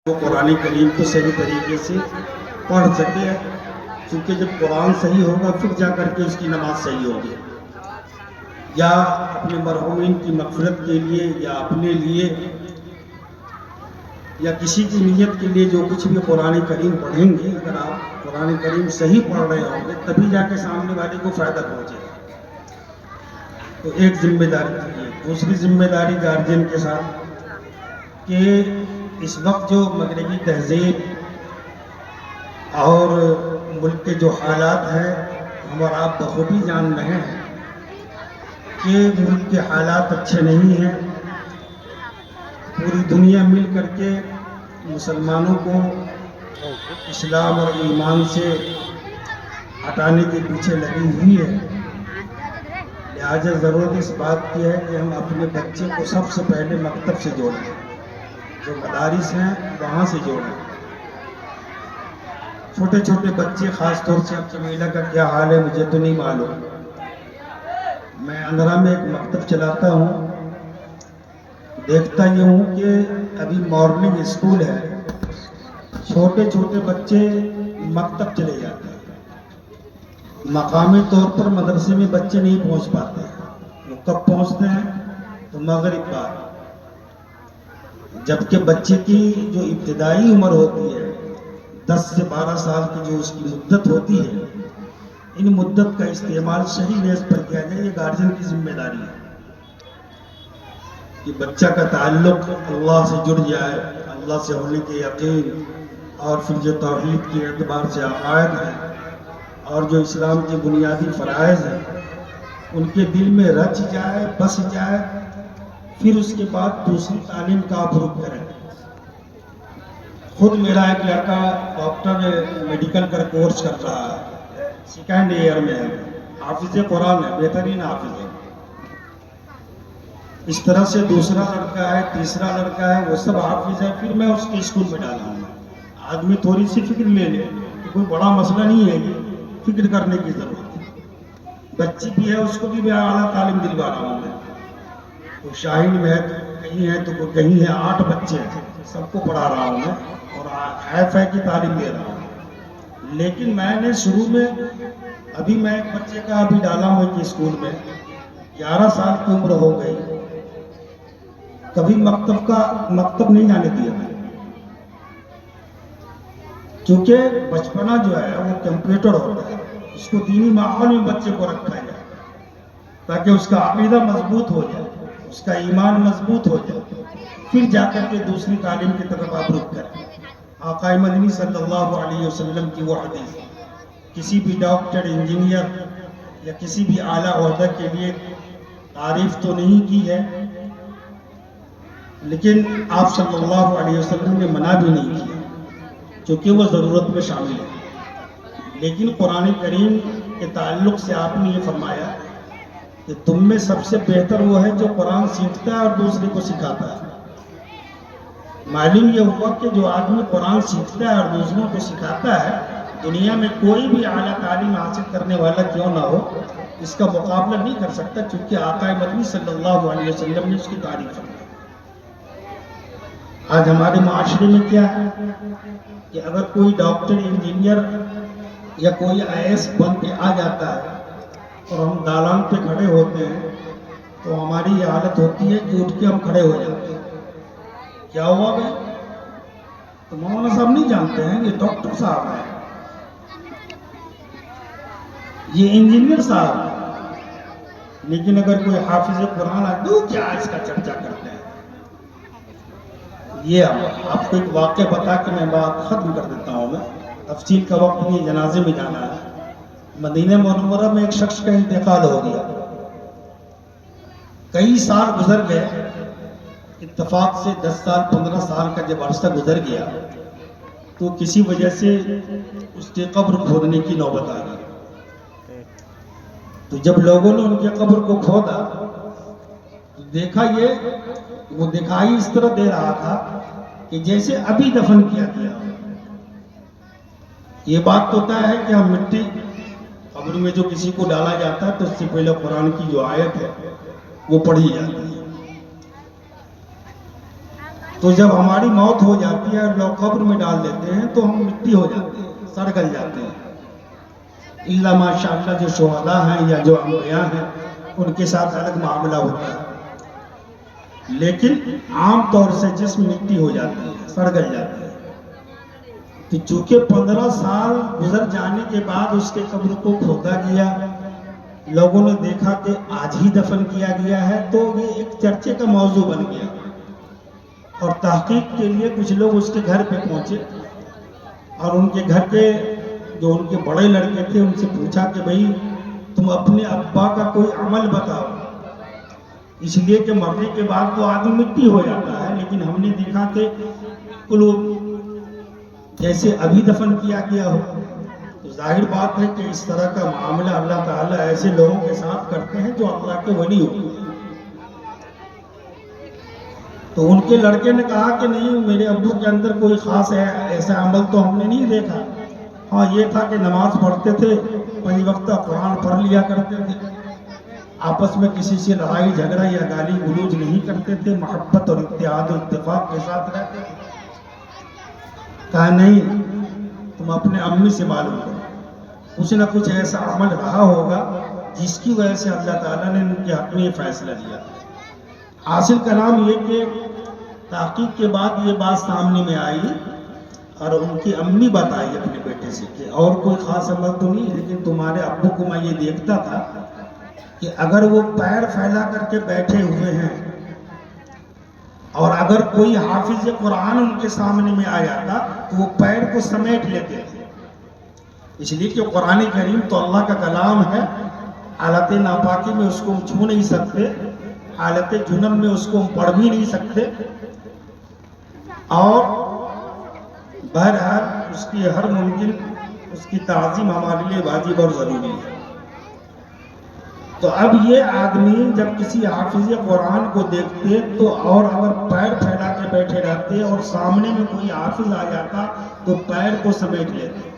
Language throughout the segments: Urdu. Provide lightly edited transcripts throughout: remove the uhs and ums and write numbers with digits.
وہ قرآن کریم کو صحیح طریقے سے پڑھ سکے، چونکہ جب قرآن صحیح ہوگا پھر جا کر کے اس کی نماز صحیح ہوگی، یا اپنے مرحومین کی مغفرت کے لیے یا اپنے لیے یا کسی کی نیت کے لیے جو کچھ بھی قرآن کریم پڑھیں گے، اگر آپ قرآن کریم صحیح پڑھ رہے ہوں گے تبھی جا کے سامنے والے کو فائدہ پہنچے گا۔ تو ایک ذمہ داری ہے۔ دوسری ذمہ داری گارجین کے ساتھ کہ اس وقت جو مغربی تہذیب اور ملک کے جو حالات ہیں، ہم اور آپ بخوبی جان رہے ہیں کہ ملک کے حالات اچھے نہیں ہیں۔ پوری دنیا مل کر کے مسلمانوں کو اسلام اور ایمان سے ہٹانے کے پیچھے لگی ہوئی ہے، لہٰذا ضرورت اس بات کی ہے کہ ہم اپنے بچے کو سب سے پہلے مکتب سے جوڑیں، جو مدارس ہیں وہاں سے جوڑیں۔ چھوٹے چھوٹے بچے، خاص طور سے اب چمیلہ کا کیا حال ہے مجھے تو نہیں معلوم، میں اندرا میں ایک مکتب چلاتا ہوں، دیکھتا یہ ہوں کہ ابھی مارننگ اسکول ہے، چھوٹے چھوٹے بچے مکتب چلے جاتے ہیں، مقامی طور پر مدرسے میں بچے نہیں پہنچ پاتے، وہ کب پہنچتے ہیں تو مغرب بعد، جبکہ بچے کی جو ابتدائی عمر ہوتی ہے 10 سے 12 سال کی جو اس کی مدت ہوتی ہے، ان مدت کا استعمال صحیح نیز پر کیا جائے، یہ گارجین کی ذمہ داری ہے کہ بچہ کا تعلق اللہ سے جڑ جائے، اللہ سے ہونے کے یقین اور پھر جو توحید کے اعتبار سے عقائد ہیں اور جو اسلام کے بنیادی فرائض ہیں ان کے دل میں رچ جائے، بس جائے، پھر اس کے بعد دوسری تعلیم کا آپ رخ کریں۔ خود میرا ایک لڑکا ڈاکٹر میڈیکل کا کورس کر رہا ہے، 2nd ایئر میں ہے، حافظ قرآن ہے، بہترین حافظ ہے۔ اس طرح سے دوسرا لڑکا ہے، تیسرا لڑکا ہے، وہ سب حافظ ہے، پھر میں اس کے اسکول میں ڈالا ہوں۔ آدمی تھوڑی سی فکر لے لے تو کوئی بڑا مسئلہ نہیں ہے، یہ فکر کرنے کی ضرورت ہے۔ بچی بھی ہے، اس کو بھی میں اعلیٰ تعلیم دلوا رہا ہوں، میں تو شاہین میں کہیں ہے تو کہیں ہے، 8 بچے ہیں، سب کو پڑھا رہا ہوں میں اور حیفہ کی تعلیم دے رہا ہوں۔ لیکن میں نے شروع میں ابھی میں ایک بچے کا ابھی ڈالا ہوں ایک اسکول میں، 11 سال کی عمر ہو گئی، کبھی مکتب نہیں جانے دیا، کیونکہ بچپنا جو ہے وہ کمپیوٹر ہوتا ہے، اس کو دینی ماحول میں بچے کو رکھا جائے تاکہ اس کا عقیدہ مضبوط ہو جائے، اس کا ایمان مضبوط ہو جائے، پھر جا کر کے دوسری تعلیم کی طرف آپ رخ کریں۔ آقا مدنی صلی اللہ علیہ وسلم کی وہ حدیث کسی بھی ڈاکٹر، انجینئر یا کسی بھی اعلیٰ عہدہ کے لیے تعریف تو نہیں کی ہے، لیکن آپ صلی اللہ علیہ وسلم نے منع بھی نہیں کیا کیونکہ وہ ضرورت میں شامل ہے۔ لیکن قرآن کریم کے تعلق سے آپ نے یہ فرمایا کہ تم میں سب سے بہتر وہ ہے جو قرآن سیکھتا ہے اور دوسرے کو سکھاتا ہے۔ معلوم یہ ہوا کہ جو آدمی قرآن سیکھتا ہے اور دوسروں کو سکھاتا ہے، دنیا میں کوئی بھی اعلیٰ تعلیم حاصل کرنے والا کیوں نہ ہو اس کا مقابلہ نہیں کر سکتا، چونکہ آقا مدنی صلی اللہ علیہ وسلم نے اس کی تعریف کی۔ آج ہمارے معاشرے میں کیا ہے کہ اگر کوئی ڈاکٹر، انجینئر یا کوئی IAS بن کے آ جاتا ہے اور ہم دالان پہ کھڑے ہوتے ہیں تو ہماری یہ حالت ہوتی ہے کہ اٹھ کے ہم کھڑے ہو جاتے ہیں، کیا ہوا بھائی؟ تو مولانا صاحب نہیں جانتے ہیں یہ ڈاکٹر صاحب ہیں، یہ انجینئر صاحب ہیں، لیکن اگر کوئی حافظ قرآن آ تو کیا اس کا چرچا کرتے ہیں۔ یہ آپ کو ایک واقعہ بتا کے میں بات ختم کر دیتا ہوں، میں تفصیل کا وقت نہیں، جنازے میں جانا ہے۔ مدینہ منورہ میں ایک شخص کا انتقال ہو گیا، کئی سال گزر گئے، اتفاق سے 10 سال 15 سال کا جب عرصہ گزر گیا تو کسی وجہ سے اس کے قبر کھودنے کی نوبت آ گئی۔ تو جب لوگوں نے ان کے قبر کو کھودا تو دیکھا وہ دکھائی اس طرح دے رہا تھا کہ جیسے ابھی دفن کیا گیا۔ یہ بات تو طے ہے کہ ہم مٹی قبر میں جو کسی کو ڈالا جاتا ہے تو اس سے پہلے قرآن کی جو آیت ہے وہ پڑھی جاتی ہے۔ تو جب ہماری موت ہو جاتی ہے اور لوگ قبر میں ڈال دیتے ہیں تو ہم مٹی ہو جاتے ہیں، سڑ گل جاتے ہیں، الا ماشاء اللہ جو شہداء ہیں یا جو انبیاء ہیں ان کے ساتھ الگ معاملہ ہوتا ہے، لیکن عام طور سے جسم مٹی ہو جاتی ہے، سڑ گل جاتی ہے۔ تو چونکہ 15 سال گزر جانے کے بعد اس کے قبر کو کھودا گیا، لوگوں نے دیکھا کہ آج ہی دفن کیا گیا ہے، تو یہ ایک چرچے کا موضوع بن گیا، اور تحقیق کے لیے کچھ لوگ اس کے گھر پہ پہنچے اور ان کے گھر کے جو ان کے بڑے لڑکے تھے ان سے پوچھا کہ بھئی تم اپنے ابا کا کوئی عمل بتاؤ، اس لیے کہ مرنے کے بعد تو آدمی مٹی ہو جاتا ہے، لیکن ہم نے دیکھا کہ جیسے ابھی دفن کیا گیا ہو، تو ظاہر بات ہے کہ اس طرح کا معاملہ اللہ تعالیٰ ایسے لوگوں کے ساتھ کرتے ہیں جو اللہ کے ولی ہو۔ تو ان کے لڑکے نے کہا کہ نہیں، میرے ابو کے اندر کوئی خاص ایسا عمل تو ہم نے نہیں دیکھا، ہاں یہ تھا کہ نماز پڑھتے تھے، 5 وقت قرآن پڑھ لیا کرتے تھے، آپس میں کسی سے لڑائی جھگڑا یا گالی گلوچ نہیں کرتے تھے، محبت اور اتحاد و اتفاق کے ساتھ رہتے تھے۔ کہا نہیں، تم اپنے امی سے معلوم کرو، کچھ نہ کچھ ایسا عمل رہا ہوگا جس کی وجہ سے اللہ تعالیٰ نے ان کے حق میں یہ فیصلہ لیا۔ حاصل کلام یہ کہ تحقیق کے بعد یہ بات سامنے میں آئی اور ان کی امی بتائی اپنے بیٹے سے کہ اور کوئی خاص عمل تو نہیں، لیکن تمہارے ابو کو میں یہ دیکھتا تھا کہ اگر وہ پیر پھیلا کر کے بیٹھے ہوئے ہیں اور اگر کوئی حافظ قرآن ان کے سامنے میں آ جاتا تو وہ پیر کو سمیٹ لیتے تھے، اس لیے کہ قرآن کریم تو اللہ کا کلام ہے، حالت ناپاکی میں اس کو ہم چھو نہیں سکتے، حالت جنم میں اس کو ہم پڑھ بھی نہیں سکتے، اور بہرحال اس کی ہر ممکن اس کی تعظیم ہمارے لیے واجب اور ضروری ہے۔ تو اب یہ آدمی جب کسی حافظ قرآن کو دیکھتے تو اور اگر پیر پھیلا کے بیٹھے رہتے اور سامنے میں کوئی حافظ آ جاتا تو پیر کو سمیٹ لیتے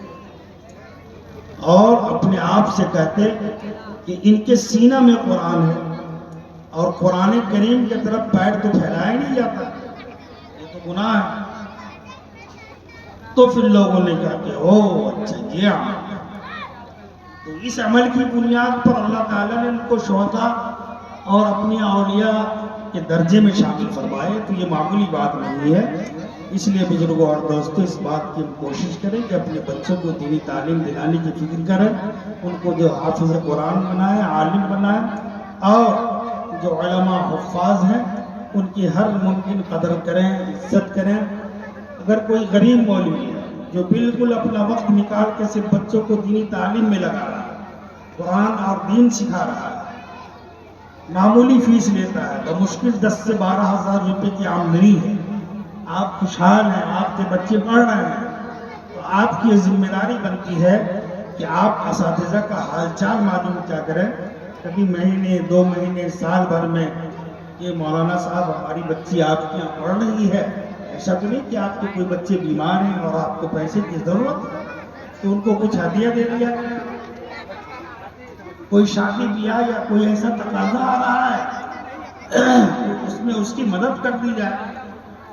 اور اپنے آپ سے کہتے کہ ان کے سینہ میں قرآن ہے اور قرآن کریم کی طرف پیر تو پھیلایا نہیں جاتا، یہ تو گناہ ہے۔ تو پھر لوگوں نے کہا کہ او اچھا یہ عمل، تو اس عمل کی بنیاد پر اللہ تعالیٰ نے ان کو شہداء اور اپنی اولیاء کے درجے میں شامل فرمائے، تو یہ معمولی بات نہیں ہے۔ اس لیے بزرگوں اور دوستوں اس بات کی کوشش کریں کہ اپنے بچوں کو دینی تعلیم دلانے کی فکر کریں، ان کو جو حافظ قرآن بنائیں، عالم بنائیں، اور جو علماء حفاظ ہیں ان کی ہر ممکن قدر کریں، عزت کریں۔ اگر کوئی غریب مولوی ہے جو بالکل اپنا وقت نکال کے صرف بچوں کو دینی تعلیم میں لگا رہا ہے، قرآن اور دین سکھا رہا ہے، معمولی فیس لیتا ہے، بمشکل 10 سے 12 ہزار روپے کی آمدنی ہے، آپ خوشحال ہیں، آپ کے بچے پڑھ رہے ہیں، تو آپ کی ذمہ داری بنتی ہے کہ آپ اساتذہ کا حال چال معلوم کیا کریں، کبھی مہینے 2 مہینے سال بھر میں کہ مولانا صاحب ہماری بچی آپ کے یہاں پڑھ رہی ہے، ایسا تو نہیں کہ آپ کے کوئی بچے بیمار ہیں اور آپ کو پیسے کی ضرورت ہے تو ان کو کچھ ہدیہ دے دیا، کوئی شادی بیاہ یا کوئی ایسا تقاضا آ رہا ہے اس میں اس کی مدد کر دی جائے۔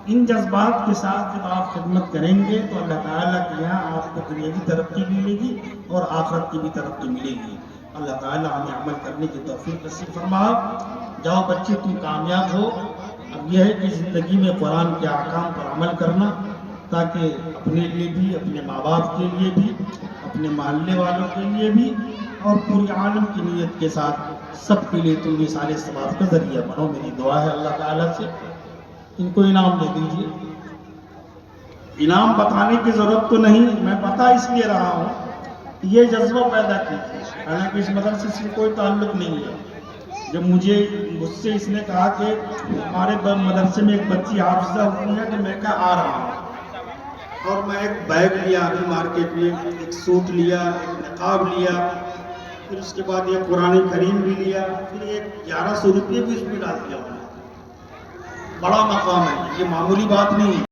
ان جذبات کے ساتھ جب آپ خدمت کریں گے تو اللہ تعالیٰ کے یہاں آپ کو دنیاوی ترقی بھی ملے گی اور آخرت کی بھی ترقی ملے گی۔ اللہ تعالیٰ ہمیں عمل کرنے کی توفیق نصیب فرمائے۔ جاؤ بچے تم کامیاب ہو۔ اب یہ ہے کہ زندگی میں قرآن کے احکام پر عمل کرنا، تاکہ اپنے لیے بھی، اپنے ماں باپ کے لیے بھی، اپنے محلے والوں کے لیے بھی اور پوری عالم کی نیت کے ساتھ سب کے لیے تم مثال ثواب کا ذریعہ بنو۔ میری دعا ہے اللہ تعالیٰ سے ان کو انعام دے دیجیے۔ انعام بتانے کی ضرورت تو نہیں، میں بتا اس لیے رہا ہوں، یہ جذبہ پیدا کیجیے، حالانکہ اس مدرسے سے کوئی تعلق نہیں ہے۔ جب مجھ سے اس نے کہا کہ ہمارے مدرسے میں ایک بچی حافظہ ہوئی ہے تو میں کہا آ رہا ہوں، اور میں ایک بیگ لیا ابھی مارکیٹ میں، ایک سوٹ لیا، ایک نقاب لیا، پھر اس کے بعد یہ قرآن کریم بھی لیا، پھر ایک 1100 روپے بھی اس میں ڈال دیا۔ بڑا مقام ہے، یہ معمولی بات نہیں ہے۔